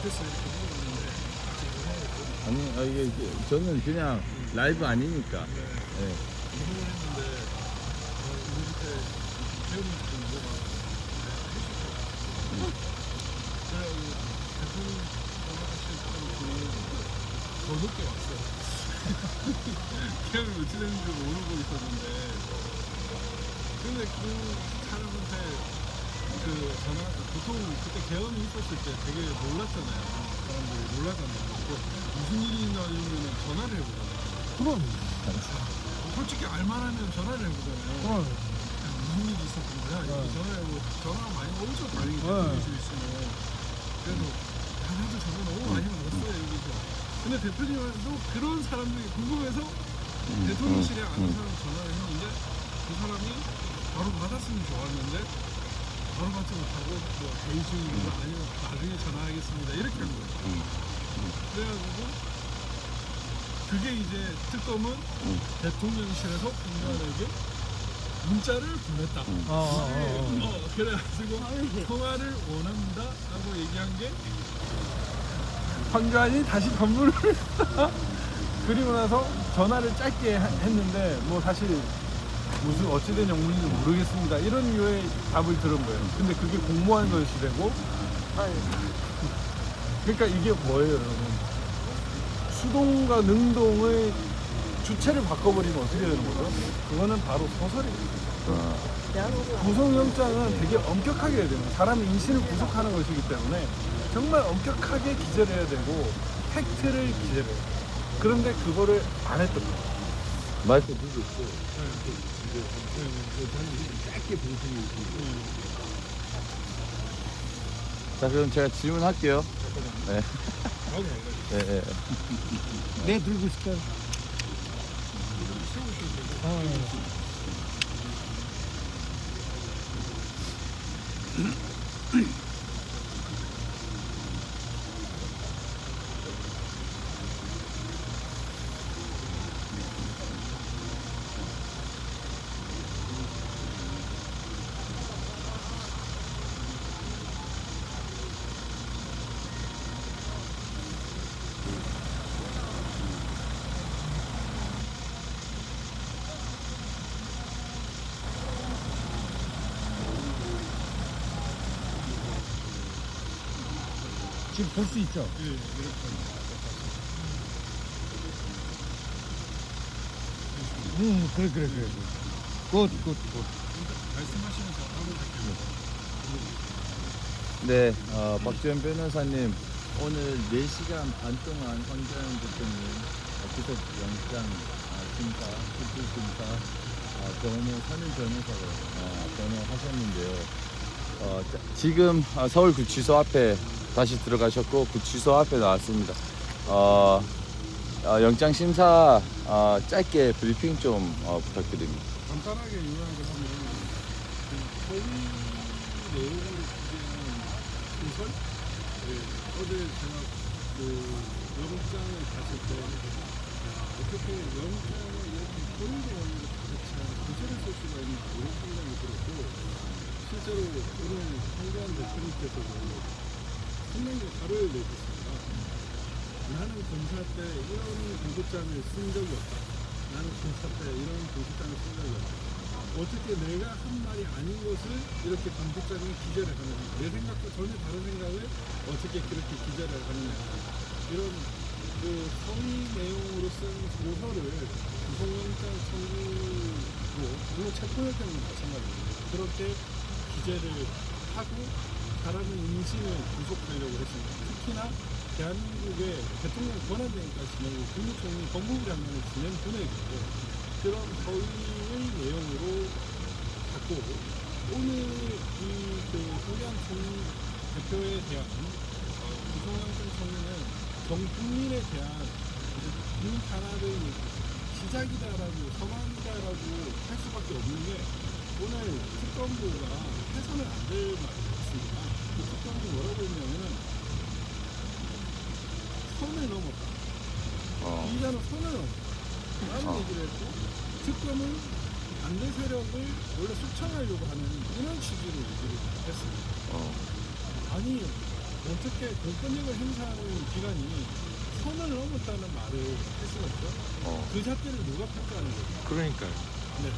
앞에서 이렇게 물어봤는데 아직 아니, 이게 저는 그냥 라이브 아니니까. 예. 이동을 했는데 우리 밑에 배우분들 뭐가 해주셨어요. 그래가지고 대통령 돌아가실 때는 더 늦게 왔어요. 기억이 며칠 됐는지 모르고 있었는데 근데 그 사람한테 그 전화 보통 그때 개헌이 있었을 때 되게 놀랐잖아요. 사람들이 놀라잖아요. 무슨 일이 있나 이러면 전화를 해보잖아요. 그럼. 솔직히 알만하면 전화를 해보잖아요. 무슨 일이 있었구나. 이렇게 전화해보고 전화가 많이 엄청 다르게 대통령실 있으면 그래서 나도 전화 너무 많이 받았어요 여기서. 근데 대표님도 그런 사람들이 궁금해서 대통령실에 아는 사람 전화를 했는데 그 사람이 바로 받았으면 좋았는데 바로 받지 못하고 뭐 대기 중이거나 아니면 나중에 전화하겠습니다 이렇게 한 거예요. 그래가지고 그게 이제 특검은 대통령실에서 공무원에게 문자를 보냈다. 그래가지고 통화를 원합니다 라고 얘기한 게 황교안이 다시 전문을 그리고 나서 전화를 짧게 했는데 뭐 사실 무슨 어찌된 영문인지 모르겠습니다 이런 류의 답을 들은 거예요. 근데 그게 공무원 것이되고 그러니까 이게 뭐예요 여러분, 수동과 능동의 주체를 바꿔버리면 어떻게 되는 거죠? 그거는 바로 소설입니다. 구속영장은 되게 엄격하게 해야 됩니다. 사람의 인신을 구속하는 것이기 때문에 정말 엄격하게 기재해야 되고 팩트를 기재해야 돼요. 그런데 그거를 안 했던 거예요. 마이크 들고 있고. 짧게 방송이 있고. 자, 그럼 제가 질문할게요. 네. 네. 내 들고 있을 때. 지금 볼 수 있죠? 예, 이렇게 그래. 굿. 말씀하시면서 하면 될게요. 네, 박지원 변호사님, 오늘 4시간 반 동안 황교안 대통령 구속 영장 심사, 구속 심사 변호, 선임 변호사로 변호하셨는데요. 지금 서울구치소 앞에 다시 들어가셨고 구치소 앞에 나왔습니다. 영장 심사 짧게 브리핑 좀 부탁드립니다. 간단하게 요약을 하면 그 허위 내용으로 기재한 소설? 네, 어제 제가 그 영장을 봤을 때 어떻게 영장을 이렇게 허위 내용으로 가득 찬 소설을 쓸 수가 있는지 이런 생각이 들었고 실제로 오늘 황교안 대표님께서도 상당히 발언을 내셨습니다. 나는 검사 때 이런 공소장을 쓴 적이 없다. 나는 검사 때 이런 공소장을 쓴 적이 없다. 어떻게 내가 한 말이 아닌 것을 이렇게 공소장에 기재를 하느냐. 내 생각과 전혀 다른 생각을 어떻게 그렇게 기재를 하느냐. 이런 그 허위 내용으로 쓴 소설을 구속영장 청구로 물론 체포할 때는 마찬가지입니다. 그렇게 기재를 하고 사람의 인신을 구속하려고 했습니다. 특히나 대한민국의 대통령 권한대행까지 지내고 국무총리 법무부 장관을 지낸 분에게 그런 허위의 내용으로 갖고 오늘 그 황교안 대표에 대한 구속영장 청구는 전 국민에 대한 국민 탄압의 시작이다라고 서방이다라고 할 수밖에 없는 게 오늘 특검부가 해서는 안 될 말이 있습니다. 그 특검이 뭐라고 했냐면은 선을 넘었다. 이자는 선을 넘었다. 라는 얘기를 했고 특검은 반대 세력을 원래 숙청하려고 하는 이런 취지로 얘기를 했습니다. 아니 어떻게 공권력을 행사하는 기관이 선을 넘었다는 말을 할 수가 있죠? 그 잣대를 누가 평가하는 거죠? 그러니까요. 네.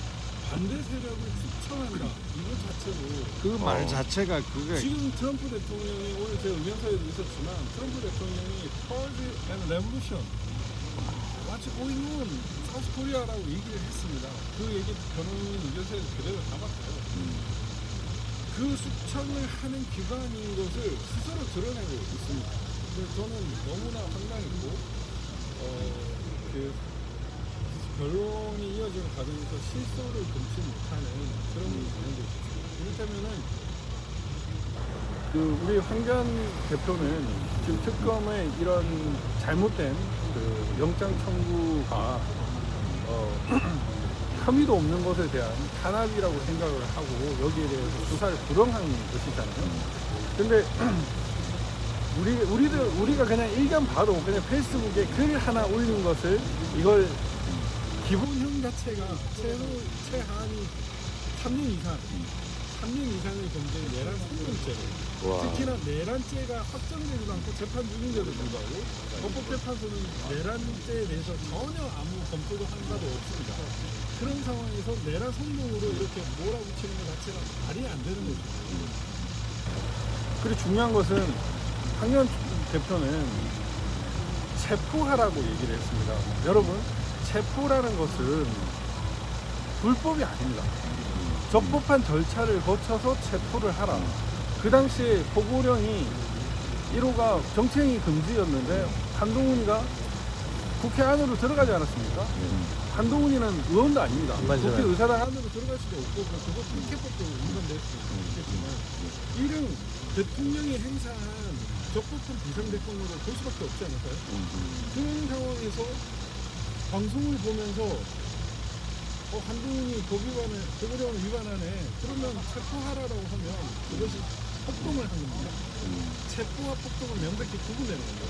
반대 세력을 추천한다. 이거 자체로 그 말 자체가 그게 지금 트럼프 대통령이 오늘 제 의견서에도 있었지만 트럼프 대통령이 Purge and Revolution What's going on? 사우스 코리아라고 얘기를 했습니다. 그 얘기 변호인 의견서에 그대로 담았어요. 그 수청을 하는 기관인 것을 스스로 드러내고 있습니다. 그래서 저는 너무나 황당했고 그 변론이 이어지는 과정에서 실소를 금치 못하는 그런 반응도 있었습니다. 이를테면은 그 우리 황교안 대표는 지금 특검의 이런 잘못된 그 영장 청구가 혐의도 없는 것에 대한 탄압이라고 생각을 하고 여기에 대해서 수사를 불응한 것이잖아요. 근데 우리가 그냥 일견 봐도 그냥 페이스북에 글 하나 올린 것을 이걸 기본형 자체가 최하한이 3년 이상의 범죄의 내란 성범죄로 특히나 내란죄가 확정되지도 않고 재판 중인데도 불구하고 헌법재판소는 내란죄에 대해서 전혀 아무 검토도 한 바도 없습니다. 그런 상황에서 내란 성범으로 이렇게 몰아붙이는 것 자체가 말이 안 되는 거죠. 그리고 중요한 것은 황교안 대표는 체포하라고 얘기를 했습니다. 여러분, 체포라는 것은 불법이 아닙니다. 적법한 절차를 거쳐서 체포를 하라. 그 당시에 포고령이 1호가 정치행위 금지였는데 한동훈이가 국회 안으로 들어가지 않았습니까? 한동훈이는 의원도 아닙니다. 맞아요. 국회 의사당 안으로 안으로 들어갈 수도 없고 그거 국회법도 위반될 수 있겠지만 이런 대통령이 행사한 적법한 비상대통령으로 볼 수밖에 없지 않을까요? 그런 상황에서 방송을 보면서 한동훈이 포고령을 위반하네. 그러면 체포하라라고 하면 그것이 폭동을 한 겁니다. 체포와 폭동을 명백히 구분되는 거죠.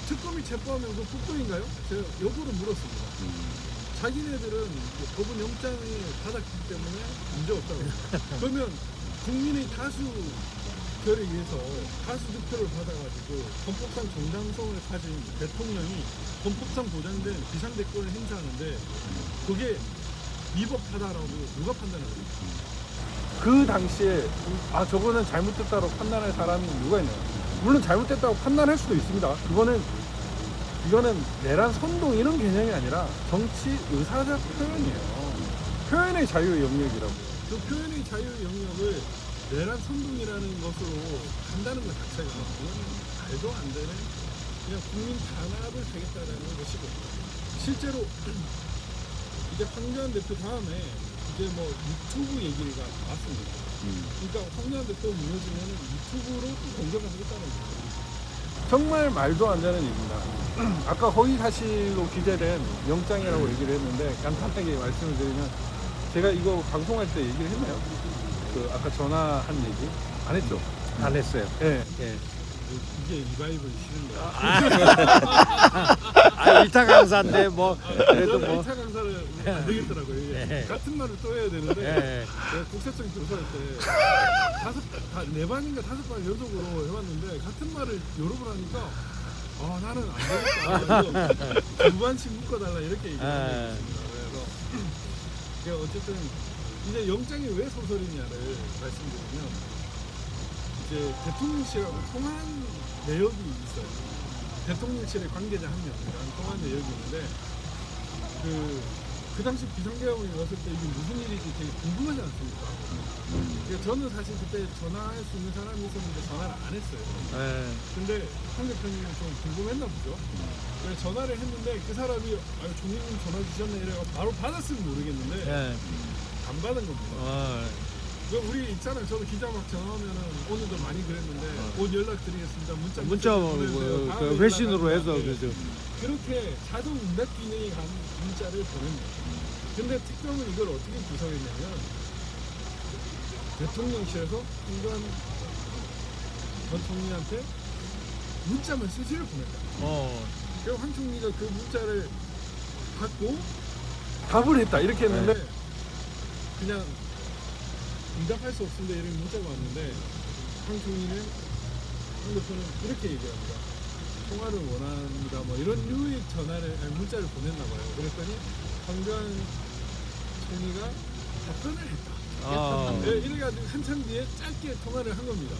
특검이 체포하면 그 폭동인가요? 제가 역으로 물었습니다. 자기네들은 법원 영장을 받았기 때문에 문제 없다고. 그러면 국민의 다수 결에 의해서 다수 득표를 받아가지고 헌법상 정당성을 가진 대통령이 헌법상 보장된 비상대권을 행사하는데 그게 위법하다라고 누가 판단합니까? 그 당시에 저거는 잘못됐다고 판단할 사람이 누가 있나요? 물론 잘못됐다고 판단할 수도 있습니다. 이거는 내란 선동 이런 개념이 아니라 정치 의사적 표현이에요. 표현의 자유의 영역이라고. 그 표현의 자유의 영역을 내란 선동이라는 것으로 한다는 것 자체가 그거는 말도 안 되는 그냥 국민 단합을 하겠다라는 것이고 실제로 이제 황교안 대표 다음에 이제 뭐 유튜브 얘기가 나왔습니다. 그러니까 황교안 대표 무너지면 유튜브로 공격하겠다는 거예요. 정말 말도 안 되는 얘기입니다. 아까 허위 사실로 기재된 영장이라고 얘기를 했는데 간단하게 말씀을 드리면 제가 이거 방송할 때 얘기를 했나요? 그 아까 전화한 얘기 안 했죠? 안 했어요. 네. 예. 이게 리바이벌 싫은데. 일타 강사인데 뭐 그래도 저는 뭐 1차 강사를 안 되겠더라고요. 이게. 같은 말을 또 해야 되는데 내가 국세청 교수할 때 네 반인가 5번 연속으로 해봤는데 같은 말을 여러 번 하니까 나는 안 되겠다. 이거 2반씩 묶어달라 이렇게 얘기하는 거습니다. 그래서 어쨌든 이제 영장이 왜 소설이냐를 말씀드리면 이제 대통령실하고 통한 내역이 있어요. 대통령실의 관계자 한 명이랑 통한 내역이 있는데 그 당시 비상계엄이 일어났을 때 이게 무슨 일인지 되게 궁금하지 않습니까? 그러니까 저는 사실 그때 전화할 수 있는 사람이 있었는데 전화를 안 했어요. 근데 황 대표님은 좀 궁금했나 보죠. 그래서 전화를 했는데 그 사람이 종일님 전화 주셨네 이래가 바로 받았으면 모르겠는데 안 받은 겁니다. 우리 있잖아요. 저도 기자 막 전화하면은 오늘도 많이 그랬는데 곧 연락드리겠습니다. 문자 보내주세요. 다음에 회신으로 해서 연락하는데 그죠. 그렇게 자동 응답 기능이 간 문자를 보냅니다. 근데 특검은 이걸 어떻게 구성했냐면 대통령실에서 황교안 전 총리한테 문자 메시지를 보냈다. 그리고 황 총리가 그 문자를 받고 답을 했다 이렇게 했는데 그냥 응답할 수 없습니다 이런 문자가 왔는데 황 총리는 황 대표는 이렇게 얘기합니다. 통화를 원합니다. 뭐 이런 류의 문자를 보냈나 봐요. 그랬더니 황교안 총리가 답변을 했다. 네, 이래가지고 한참 뒤에 짧게 통화를 한 겁니다.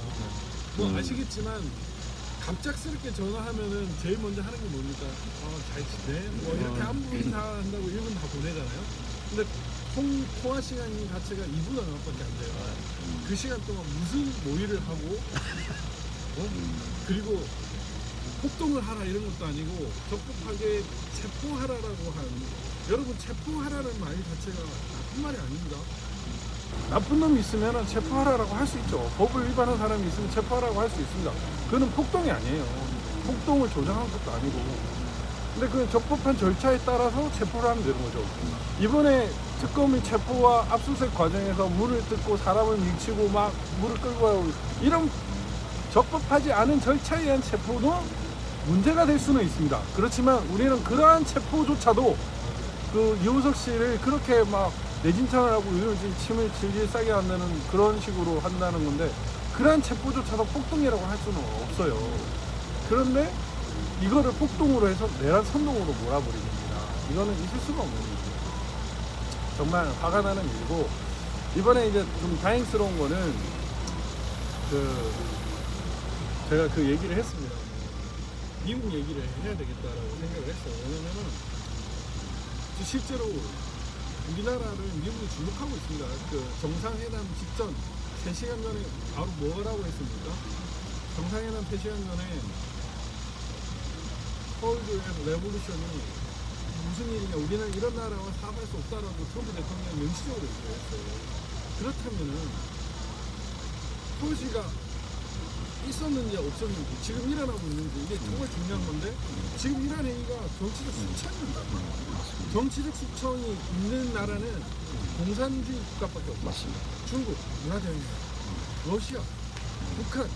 뭐 아시겠지만 갑작스럽게 전화하면은 제일 먼저 하는 게 뭡니까? 잘 지내? 뭐 이렇게 안부 인사한다고 1분 다 보내잖아요. 근데 통화 시간이 자체가 2분 얼마밖에 안 돼요. 그 시간 동안 무슨 모의를 하고 그리고 폭동을 하라 이런 것도 아니고 적극하게 체포하라라고 한, 여러분 체포하라는 말 자체가 나쁜 말이 아닙니다. 나쁜 놈이 있으면 체포하라고 할 수 있죠. 법을 위반한 사람이 있으면 체포하라고 할 수 있습니다. 그거는 폭동이 아니에요. 폭동을 조장한 것도 아니고. 근데 그 적법한 절차에 따라서 체포를 하면 되는 거죠. 이번에 특검이 체포와 압수수색 과정에서 문을 뜯고 사람을 밀치고 막 물을 끌고 가고 이런 적법하지 않은 절차에 의한 체포는 문제가 될 수는 있습니다. 그렇지만 우리는 그러한 체포조차도 그 이호석 씨를 그렇게 막 내진탕을 하고 지금 침을 질질 싸게 한다는 그런 식으로 한다는 건데, 그러한 체포조차도 폭동이라고 할 수는 없어요. 그런데 이거를 폭동으로 해서 내란 선동으로 몰아버립니다. 이거는 있을 수가 없는 일이죠. 정말 화가 나는 일이고, 이번에 이제 좀 다행스러운 거는 제가 그 얘기를 했습니다. 미국 얘기를 해야 되겠다라고 생각을 했어요. 왜냐면은 실제로 우리나라를 미국이 주목하고 있습니다. 그 정상회담 직전 3시간 전에 바로 뭐라고 했습니까? 정상회담 3시간 전에 서울교회 레볼루션이 무슨 일이냐, 우리는 이런 나라와 사과할 수 없다라고 트럼프 대통령이 명시적으로 얘기했어요. 그렇다면은 서울시가 있었는지 없었는지, 지금 일어나고 있는지, 이게 정말 중요한 건데, 지금 이란 행위가 정치적 수천입니다. 정치적 수천이 있는 나라는 공산주의 국가밖에 없다. 맞습니다. 중국, 문화대혁명, 러시아, 북한,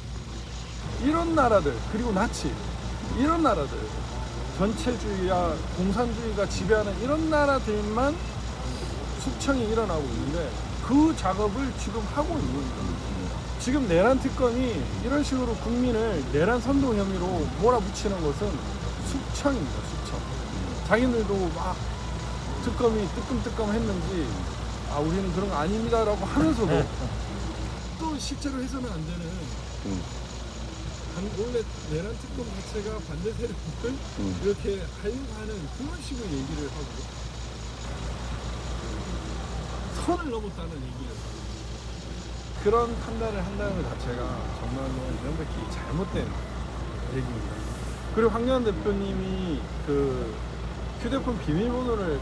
이런 나라들, 그리고 나치, 이런 나라들, 전체주의와 공산주의가 지배하는 이런 나라들만 숙청이 일어나고 있는데, 그 작업을 지금 하고 있는 겁니다. 지금 내란 특검이 이런 식으로 국민을 내란 선동 혐의로 몰아붙이는 것은 숙청입니다. 숙청. 자기들도 막 특검이 뜨끔뜨끔 했는지 우리는 그런 거 아닙니다 라고 하면서도 또 실제로 해서는 안 되는, 원래 내란 특검 자체가 반대 세력을 이렇게 하려고 하는 그런 식으로 얘기를 하고 선을 넘었다는 얘기를 하고, 그런 판단을 한다는 것 자체가 정말로 명백히 잘못된 얘기입니다. 그리고 황교안 대표님이 그 휴대폰 비밀번호를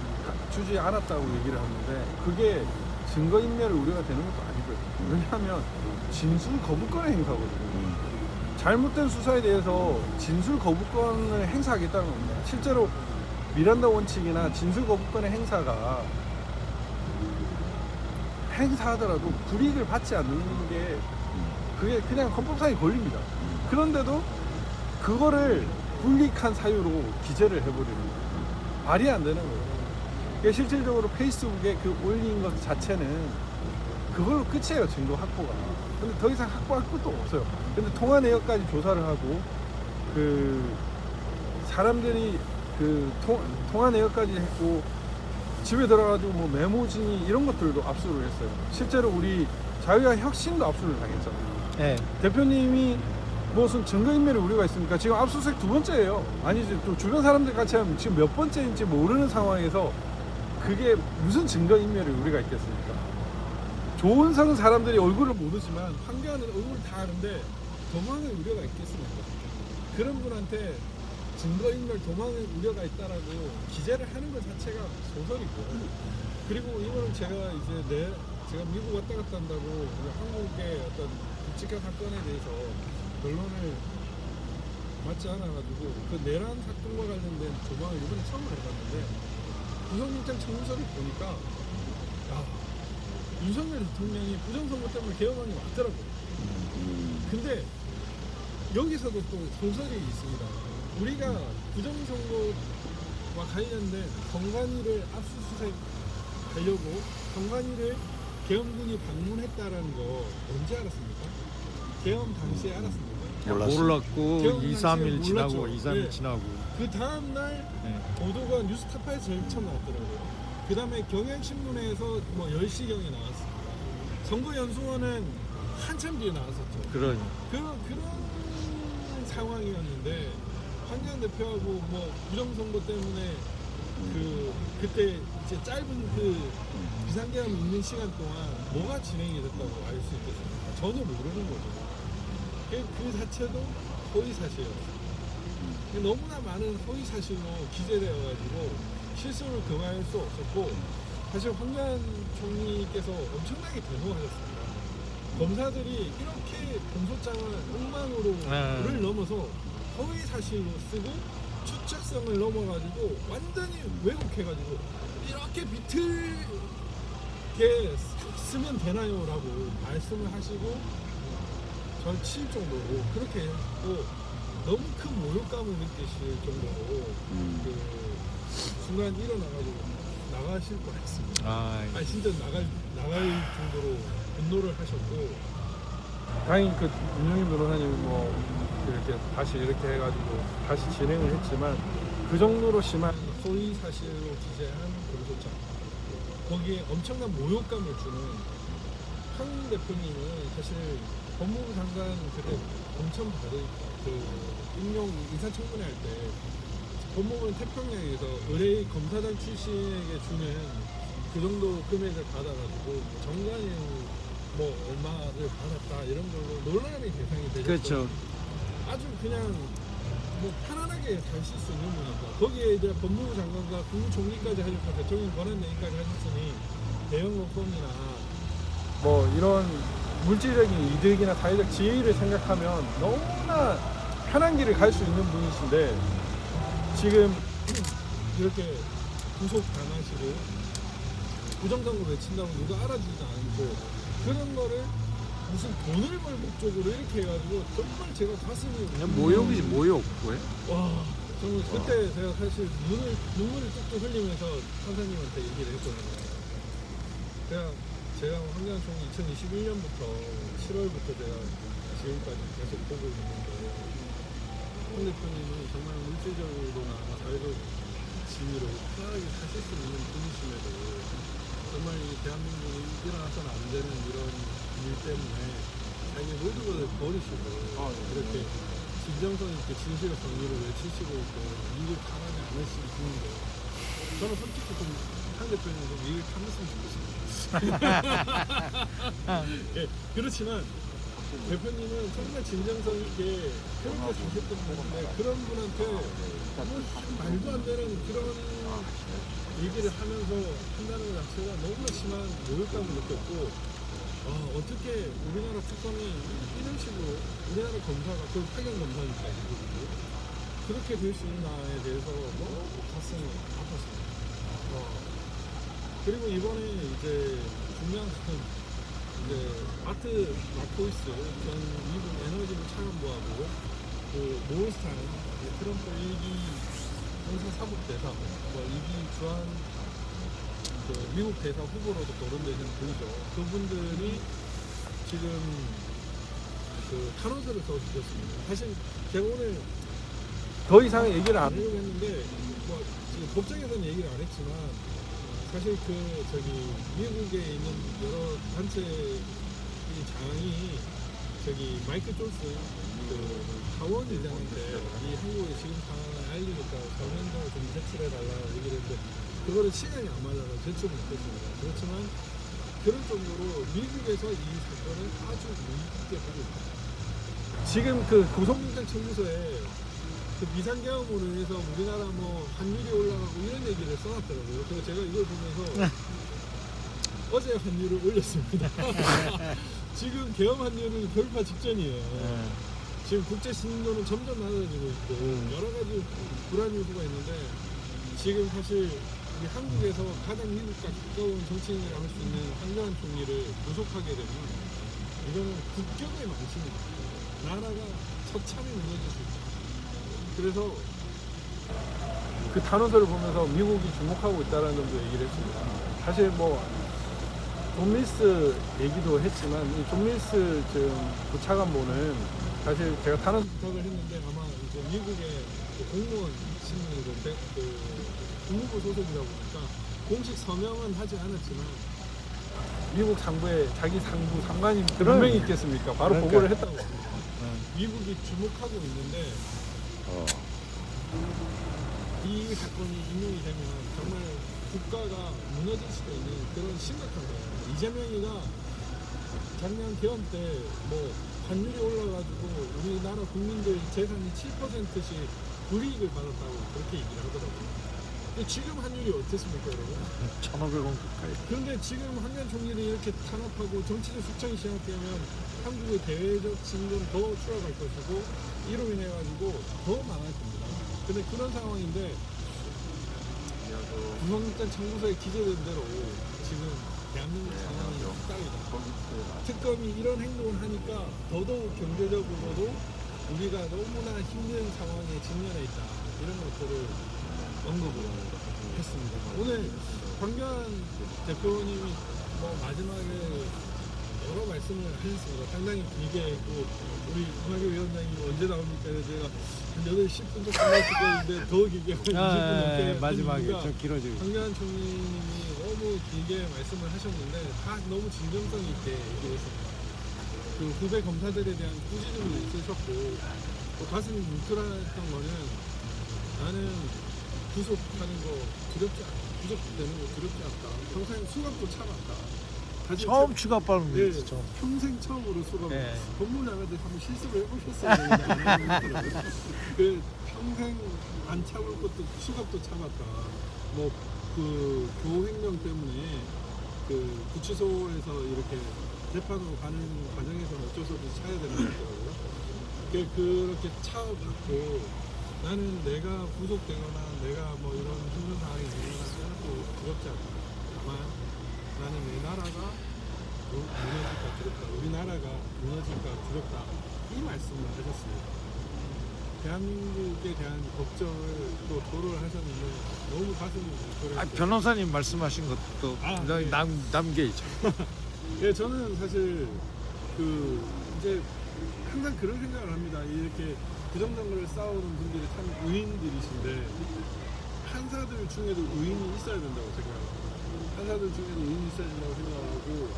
주지 않았다고 얘기를 하는데, 그게 증거인멸을 우려가 되는 것도 아니고요. 왜냐하면 진술 거부권의 행사거든요. 잘못된 수사에 대해서 진술 거부권을 행사하겠다는 겁니다. 실제로 미란다 원칙이나 진술 거부권의 행사가 행사하더라도 불이익을 받지 않는 게 그게 그냥 헌법상의 권리입니다. 그런데도 그거를 불이익한 사유로 기재를 해버리는 거예요. 말이 안 되는 거예요. 그러니까 실질적으로 페이스북에 그 올린 것 자체는 그걸로 끝이에요. 증거 확보가. 근데 더 이상 확보할 것도 없어요. 근데 통화 내역까지 조사를 하고 그 사람들이 그 통화 내역까지 했고 집에 들어가지고 뭐 메모지니 이런 것들도 압수를 했어요. 실제로 우리 자유와 혁신도 압수를 당했잖아요. 네. 대표님이 무슨 증거인멸의 우려가 있습니까? 지금 압수수색 2번째예요. 아니지, 또 주변 사람들 같이 하면 지금 몇 번째인지 모르는 상황에서 그게 무슨 증거인멸의 우려가 있겠습니까? 조은성 사람들이 얼굴을 모르지만 황교안은 얼굴을 다 아는데 도망의 우려가 있겠습니까? 그런 분한테 증거인멸 도망의 우려가 있다라고 기재를 하는 것 자체가 소설이고, 그리고 이거는 제가 미국 왔다 갔다 한다고 한국의 어떤 굵직한 사건에 대해서 변론을 맞지 않아가지고 그 내란 사건과 관련된 조망을 이번에 처음 해봤는데, 구속영장 청구서를 보니까 윤석열 대통령이 부정선거 때문에 개헌안이 왔더라고요. 근데 여기서도 또 소설이 있습니다. 우리가 부정선거와 관련된 정관위를 압수수색 하려고 정관위를 계엄군이 방문했다라는 거 언제 알았습니까? 계엄 당시에 알았습니까? 몰랐고 개헌 2, 당시에 3일 지나고 몰랐죠. 2, 3일 예. 지나고 그 다음날 네. 보도가 뉴스타파에서 제일 처음 나왔더라고요. 그 다음에 경향신문에서 뭐 10시경에 나왔습니다. 선거연수원은 한참 뒤에 나왔었죠. 그런 그런 상황이었는데 황교안 대표하고 뭐 부정선거 때문에 그때 이제 짧은 그 비상계엄 있는 시간 동안 뭐가 진행이 됐다고 알 수 있겠습니까? 전혀 모르는 거죠. 그 자체도 허위 사실이었어요. 너무나 많은 허위 사실로 기재되어가지고 실수를 금할 수 없었고 사실 황교안 총리께서 엄청나게 대노하셨습니다. 검사들이 이렇게 공소장을 엉망으로를 넘어서 허위 사실로 쓰고 추측성을 넘어가지고 완전히 왜곡해가지고 이렇게 비틀게 쓰면 되나요? 라고 말씀을 하시고 전 칠 정도로 그렇게 했고 너무 큰 모욕감을 느끼실 정도로 그 순간 일어나가지고 나가실 뻔했습니다. 아니 진짜 나갈 정도로 분노를 하셨고 다행히 그 윤영희 변호사님이 뭐 이렇게 다시 이렇게 해가지고 다시 진행을 했지만 그 정도로 심한 소위 사실로 기재한 공소장 거기에 엄청난 모욕감을 주는 황 대표님은 사실 법무부 장관 그때 공천 받을 그 임용 인사청문회 할 때 법무부는 태평양에서 의뢰 검사장 출신에게 주는 그 정도 금액을 받아가지고 정관이 뭐 얼마를 받았다 이런 걸로 논란의 대상이 되죠. 그렇죠. 아주 그냥 뭐 편안하게 잘 쓸 수 있는 분이니까 거기에 이제 법무부 장관과 국무총리까지 하셨고 대통령 권한대행까지 하셨으니 대형 로펌이나 뭐 이런 물질적인 이득이나 사회적 지위를 생각하면 너무나 편한 길을 갈 수 있는 분이신데 지금 이렇게 구속당하시고 부정선거 외친다고 누가 알아주지도 않고 그런 거를 무슨 돈을 벌 목적으로 이렇게 해가지고 정말 제가 가슴이 그냥 모욕이지 모욕 왜? 와 정말 그때 제가 사실 눈물을 뚝뚝 흘리면서 판사님한테 얘기를 했거든요. 제가 황교안 총리 2021년부터 7월부터 제가 지금까지 계속 보고 있는데 황 대표님은 정말 물질적으로나 사회적 지위로 편하게 사실 수 있는 분이심에도 정말 이 대한민국이 일어나서는 안 되는 이런 일 때문에 자기 모든 것을 버리시고 이렇게 진정성 있게 진실과 정의를 외치시고 있고 미국 가만히 안 하시는 분인데 저는 솔직히 한 대표님 좀 미국 참았으면 좋겠습니다. 예, 그렇지만 대표님은 정말 진정성 있게 그렇게 사셨던 분인데 그런 분한테 뭐 말도 안 되는 그런 얘기를 하면서 한다는 것 자체가 너무나 심한 모욕감을 느꼈고 어떻게 우리나라 특검이 이런 식으로 우리나라 검사가 그 파견 검사니까 그렇게 될 수 있나에 대해서 너무 가슴이 아팠습니다. 그리고 이번에 이제 중요한 건 이제 마트 마코이스 전 미국 에너지 차관보하고 그 모스탄 트럼프 1기 형사 사법 대사 뭐 2기 주한 그 미국 대사 후보로도 거론되는 분이죠. 그분들이 지금 그 탄원서를 써주셨습니다. 사실 제가 오늘 더 이상 얘기를 안 안 하려고 했는데 뭐 지금 법정에서는 얘기를 안 했지만 사실 미국에 있는 여러 단체 장이 마이클 존슨 하원 의장한테 이 한국의 지금 상황을 알리니까 정면으로 좀 제출해달라고 얘기를 했는데 그거를 시간이 안 맞아서 제출 못했습니다. 그렇지만 그런 정도로 미국에서 이 사건을 아주 무섭게 보고 있습니다. 지금 그 구속영장 청구서에 그 비상계엄으로 인해서 우리나라 뭐 환율이 올라가고 이런 얘기를 써놨더라고요. 그래서 제가 이걸 보면서 어제 환율을 올렸습니다. 지금 계엄 환율은 돌파 직전이에요. 지금 국제 신용도는 점점 낮아지고 있고 여러 가지 불안 요소가 있는데 지금 사실 우리 한국에서 가장 미국과 가까운 정치인을 할 수 있는 황교안 총리를 구속하게 되면 이거는 국격의 망신입니다. 나라가 처참히 무너질 수 있다. 그래서 그 탄원서를 보면서 미국이 주목하고 있다는 점도 얘기를 했습니다. 사실 뭐 존 밀스 얘기도 했지만 이 존 밀스 지금 부차관보는 사실 제가 타는 부탁을 했는데 아마 이제 미국의 그 공무원 신문이고 그 국무부 소속이다 보니까 공식 서명은 하지 않았지만 미국 상부에 자기 상부 상관이 그럼. 분명히 있겠습니까? 바로 그러니까. 보고를 했다고 합니다. 미국이 주목하고 있는데 어. 이 사건이 인용이 되면 정말 국가가 무너질 수도 있는 그런 심각한 거예요. 이재명이가 작년 개헌 때 뭐 환율이 올라가지고 우리나라 국민들 재산이 7%씩 불이익을 받았다고 그렇게 얘기를 하더라고요. 근데 지금 환율이 어떻습니까, 여러분? 1,500원 가까이. 그런데 지금 황교안 총리를 이렇게 탄압하고 정치적 숙청이 시작되면 한국의 대외적 진전 더 추락할 것이고 이로 인해 가지고 더 망할 겁니다. 근데 그런 상황인데 구성일단 청구서에 기재된 대로 지금 대한민국 상황이 딱이다. 특검이 이런 행동을 하니까 더더욱 경제적으로도 우리가 너무나 힘든 상황에 직면해 있다. 이런 것들을 언급을 했습니다. 오늘 황교안 대표님이 뭐 마지막에 여러 말씀을 하셨습니다. 상당히 길게 했고 우리 이마교 위원장님 언제 나옵니까? 제가 한 8시 10분 정도 끝났을 거였는데 더 길게 한 20분 넘게 마지막에 했으니까 좀 길어지고. 황교안 총리님이 너무 길게 말씀을 하셨는데 다 너무 진정성 있게 얘기했습니다. 그 후배 검사들에 대한 꾸짖음이 있으셨고 또 가슴이 뭉클했던 거는 나는 구속하는 거 두렵지 않다. 구속되는 거 두렵지 않다. 평생 수갑도 참았다. 사실 처음 추가받는 예, 거지, 처음. 평생 처음으로 수갑. 네. 법무장관들 한번 실습을 해보셨어요. 그 평생 안 참을 것도 수갑도 참았다. 뭐 그 교행령 때문에 그 구치소에서 이렇게 재판으로 가는 과정에서는 어쩔 수 없이 차야 되는 거더라고요. 그렇게 차받고 나는 내가 구속되거나 내가 뭐 이런 힘든 상황이 일어나면 또 두렵지 않다. 다만 나는 내 나라가 무너질까 두렵다. 우리나라가 무너질까 두렵다. 이 말씀을 하셨습니다. 대한민국에 대한 걱정을 또 토로를 하셨는데 너무 가슴이 뭉클했고 변호사님 말씀하신 것도 네. 남겨있죠. 예, 저는 사실 그 이제 항상 그런 생각을 합니다. 이렇게 부정선거를 싸우는 분들이 참 의인들이신데 판사들 중에도 의인이 있어야 된다고 생각합니다. 판사들 중에도 의인이 있어야 된다고 생각하고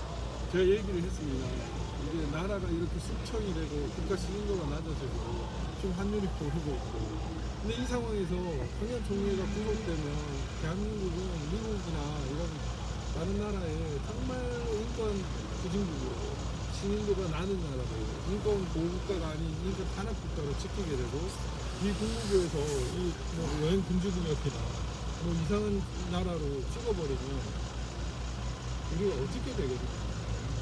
제가 얘기를 했습니다. 이제 나라가 이렇게 숙청이 되고 국가 신인도가 낮아지고 지금 환율이 오르고 있고 근데 이 상황에서 황교안 총리가 구속되면 대한민국은 미국이나 이런 다른 나라에 정말로 인권 부진국으로 신인도가 낮은 나라로 인권 보호국가가 아닌 인권 탄압국가로 찍히게 되고 이 국무부에서 이뭐 여행 금지구역이나 뭐 이상한 나라로 찍어버리면 우리가 어떻게 되거든요.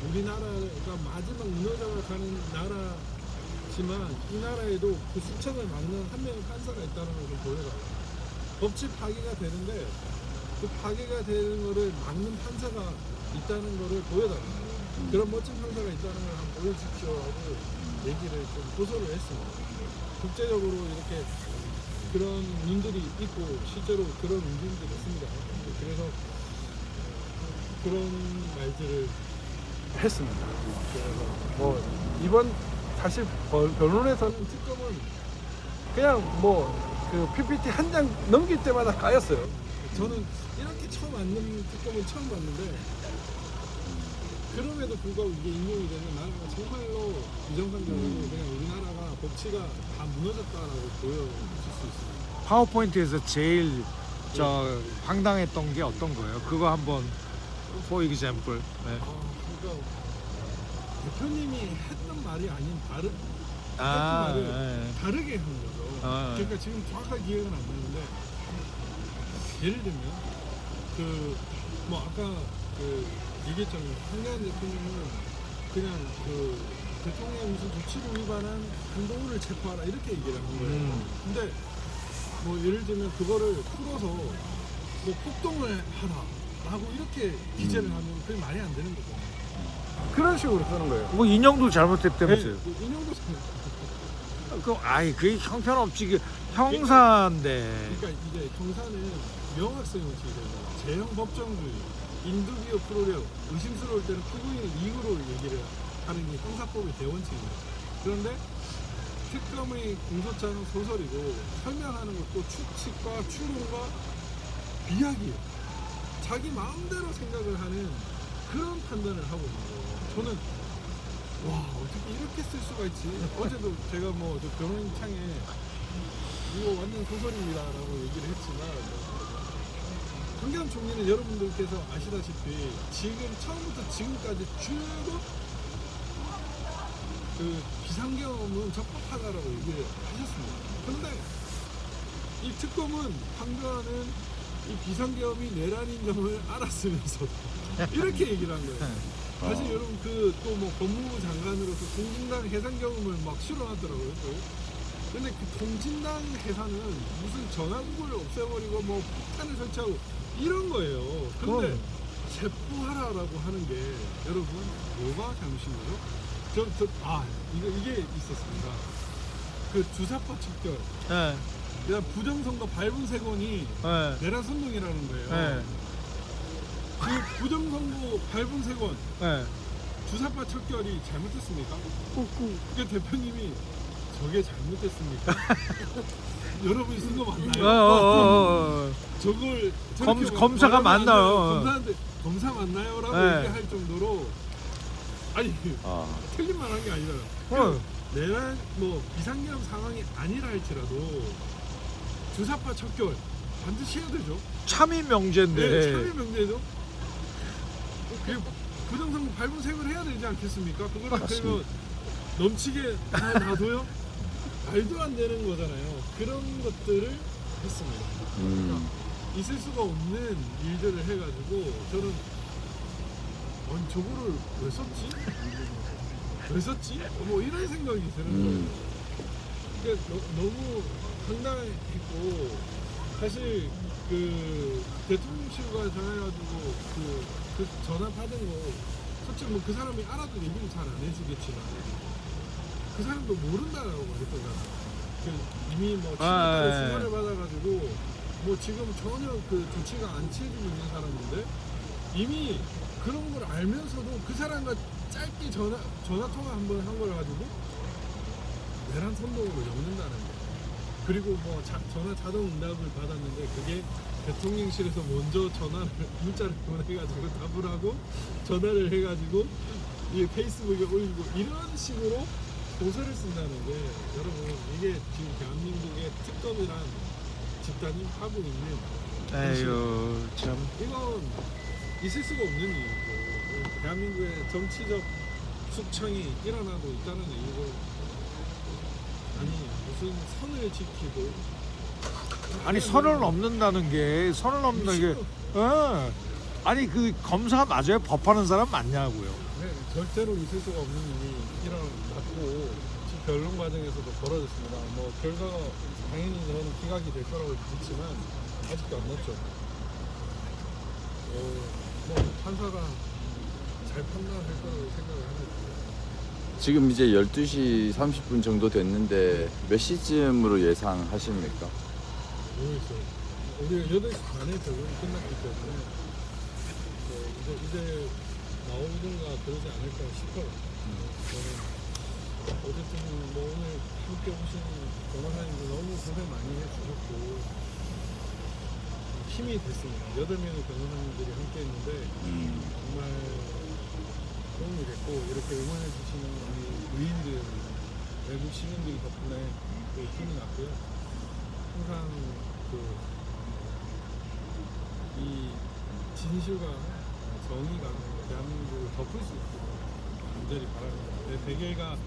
우리나라가 마지막 무너져가는 나라지만 이 나라에도 그 숙청을 막는 한 명의 판사가 있다는 것을 보여요. 법치 파기가 되는데 그 파괴가 되는 거를 막는 판사가 있다는 거를 보여달라. 그런 멋진 판사가 있다는 걸 한번 보여주십시오 하고 얘기를 좀 고소를 했습니다. 국제적으로 이렇게 그런 눈들이 있고 실제로 그런 움직임들이 있습니다. 그래서 그런 말들을 했습니다. 그래서 뭐 이번 사실 변론에서는 특검은 그냥 뭐 그 PPT 한 장 넘길 때마다 까였어요. 저는 이렇게 처음 앉는 특검은 처음 봤는데 그럼에도 불구하고 이게 인용이 되면 나라가 정말로 비정상적으로 그냥 우리나라가 법치가 다 무너졌다라고 보여줄 수 있습니다. 파워포인트에서 제일 황당했던 게 어떤 거예요? 그거 한번 for example. 네. 그러니까 대표님이 했던 말이 아닌 다른 아, 말을 네. 다르게 한 거죠. 그러니까 지금 정확하게 기억은 안 나는데 예를 들면 그 뭐 아까 그 얘기했잖아요. 황교안 대표님은 그냥 그 대통령의 무슨 조치를 위반한 한동훈을 체포하라 이렇게 얘기를 한 거예요. 근데 뭐 예를 들면 그거를 풀어서 뭐 폭동을 하라라고 이렇게 기재를 하면 그게 말이 안 되는 거죠. 그런 식으로 쓰는 거예요. 뭐 인용도 잘못했다면서요? 인용도 잘. 그게 형편없지. 그 형사인데. 그러니까 이제 형사는 명확성이 지금 제형 법정주의, 인두기어 프로력, 의심스러울 때는 피고인의 이유로 얘기를 하는 게 형사법의 대원칙입니다. 그런데 특검의 공소장은 소설이고 설명하는 것도 추측과 추론과 비약이에요. 자기 마음대로 생각을 하는 그런 판단을 하고 있는 거예요. 저는 와 어떻게 이렇게 쓸 수가 있지? 어제도 제가 뭐 저 변호인창에 이거 완전 소설입니다라고 얘기를 했지만 황교안 총리는 여러분들께서 아시다시피 지금 처음부터 지금까지 쭉 그 비상계엄은 적법하다라고 얘기를 하셨습니다. 그런데 이 특검은 황교안은 이 비상계엄이 내란인 점을 알았으면서 이렇게 얘기를 한 거예요. 사실 여러분 그 또 뭐 법무부 장관으로서 통진당 해산경험을 막 실어놨더라고요. 또. 근데 그 통진당 해산은 무슨 전화국을 없애버리고 뭐 폭탄을 설치하고 이런 거예요. 근데 그럼. 체포하라라고 하는 게 여러분 뭐가 잘못인 거죠? 이게 있었습니다. 그 주사파 척결, 네. 그다음 부정선거 밟은 세건이 네. 내란 선동이라는 거예요. 네. 그 부정선거 밟은 세건 네. 주사파 척결이 잘못됐습니까? 그 대표님이 저게 잘못됐습니까? 여러분이 쓴 거 맞나요? 저걸 저렇게 검사가 말하면 안 맞나요? 돼요. 검사한테 검사 맞나요?라고 네. 얘기할 정도로 아니 틀린 말 한 게 아니잖아요. 내란 뭐 비상계엄 상황이 아니라 할지라도 주사파 척결 반드시 해야 되죠. 참이 명제인데. 네, 참여 명제죠. 그리고 부정선거 밟은 색을 해야 되지 않겠습니까? 그걸 그러면 넘치게 놔둬요? 말도 안 되는 거잖아요. 그런 것들을 했습니다. 그러니까 있을 수가 없는 일들을 해가지고 저는 아니 저거를 왜 썼지? 왜 썼지? 뭐 이런 생각이 드는 거예요. 그러니까 너무 황당했고 사실 그 대통령실과 전화해가지고 그 전화 받은 거 솔직히 뭐 그 사람이 알아도 얘기를 잘 안 해주겠지만 그 사람도 모른다라고 했잖아. 그 이미 뭐 친구들의 수사를 받아가지고 뭐 지금 전혀 그 조치가 안 취해지고 있는 사람인데 이미 그런 걸 알면서도 그 사람과 짧게 전화 통화 한 번 한 걸 가지고 내란 선동으로 엮는다는 거. 그리고 뭐 전화 자동 응답을 받았는데 그게 대통령실에서 먼저 문자를 보내가지고 답을 하고 전화를 해가지고 이 페이스북에 올리고 이런 식으로 고소를 쓴다는 게 여러분 이게 지금 대한민국의 특검이란 집단이 하고 있는 에휴 참. 이건 있을 수가 없는 일이고 대한민국의 정치적 숙청이 일어나고 있다는 얘기고 아니 무슨 선을 지키고 아니 선을 넘는다는 게 아니 그 검사 맞아요? 법하는 사람 맞냐고요. 네, 절대로 있을 수가 없는 일이 일어났고 지금 변론 과정에서도 벌어졌습니다. 뭐 결과가 당연히 저는 기각이 될 거라고 믿지만 아직도 안 났죠. 뭐 판사가 잘 판단할 거라고 생각을 합니다. 지금 이제 12시 30분 정도 됐는데 몇 시쯤으로 예상하십니까? 모르겠어요. 우리가 8시 반에 적응이 끝났기 때문에 이제 나오든가 그러지 않을까 싶어요. 저는 어쨌든 뭐 오늘 함께 오신 변호사님들 너무 고생 많이 해주셨고 힘이 됐습니다. 8명의 변호사님들이 함께 했는데 정말 도움이 됐고 이렇게 응원해 주시는 우리 의인들, 외국 시민들 덕분에 힘이 났고요. 항상 이 진실과 정의가 대한민국을 덮을 수 있도록 간절히 바랍니다. 백일가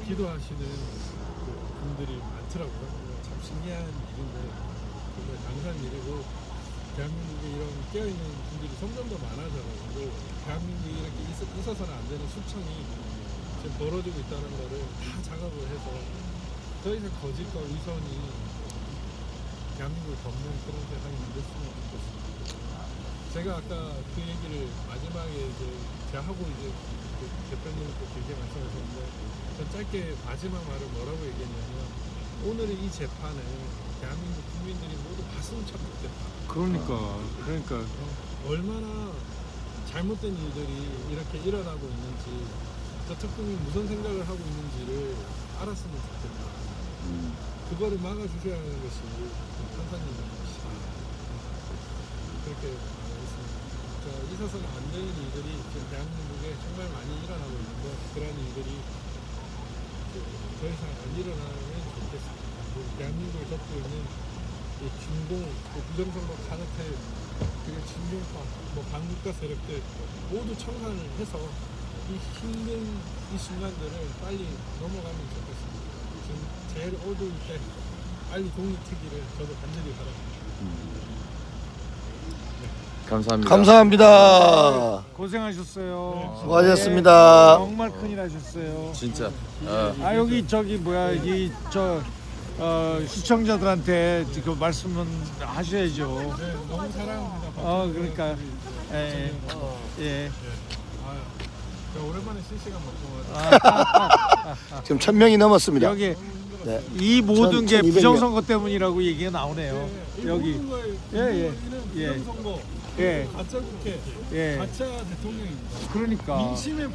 기도하시는 분들이 많더라고요. 참 신기한 일인데 정말 감사한 일이고 대한민국에 이런 깨어있는 분들이 점점 더 많아져가지고 대한민국이 이렇게 있어서는 안 되는 수청이 지금 벌어지고 있다는 거를 다 자각을 해서 더 이상 거짓과 위선이 대한민국을 덮는 그런 세상이 만들었으면 좋겠습니다. 제가 아까 그 얘기를 마지막에 이제 제가 하고 이제 그 대표님도 길게 말씀하셨는데 전 짧게 마지막 말을 뭐라고 얘기했냐면 오늘의 이 재판은 대한민국 국민들이 모두 가슴 찹찹했다. 그러니까 얼마나 잘못된 일들이 이렇게 일어나고 있는지 저 특검이 무슨 생각을 하고 있는지를 알았으면 좋겠다. 그거를 막아주셔야 하는 것이 판사님이시다. 그렇게 말했습니다. 있어서는 안 되는 일들이 지금 대한민국에 정말 많이 일어나고 있는데 그런 일들이 더 이상 안 일어나면 좋겠습니다. 대한민국을 덮고 있는 이 진공, 부정선거 카르텔, 그리고 진중파, 반국가 세력들 모두 청산을 해서 이 힘든 이 순간들을 빨리 넘어가면 좋겠습니다. 지금 제일 어두울 때 빨리 독립 트기를 저도 간절히 바랍니다. 감사합니다. 감사합니다. 고생하셨어요. 수고하셨습니다. 정말 큰일 하셨어요. 진짜. 아 여기 저기 뭐야 시청자들한테 그 말씀은 하셔야죠. 네, 너무 사랑합니다. 그러니까 예. 제가 오랜만에 실시간 방송을 지금 1000명이 넘었습니다. 여기 네. 이 모든 게 1200 명. 부정선거 때문이라고 얘기가 나오네요. 여기 예. 부정선거, 예. 가짜 국회, 예. 가짜 대통령입니다. 그러니까 민심의